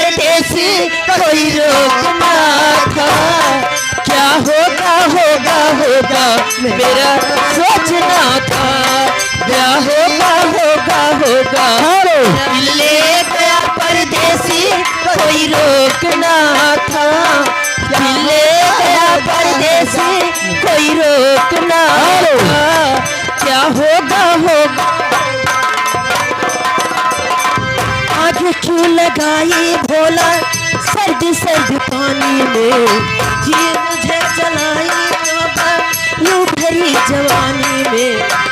परदेसी कोई रोक ना था। क्या होगा होगा होगा मेरा सोचना था। क्या होगा होगा होगा ले गया परदेसी कोई रोक ना था। ले गया परदेसी कोई रोक ना था। क्या होगा होगा आग क्यों लगाई भोला सर्द सर्द पानी में। जी मुझे जलाई यूं भरी जवानी में।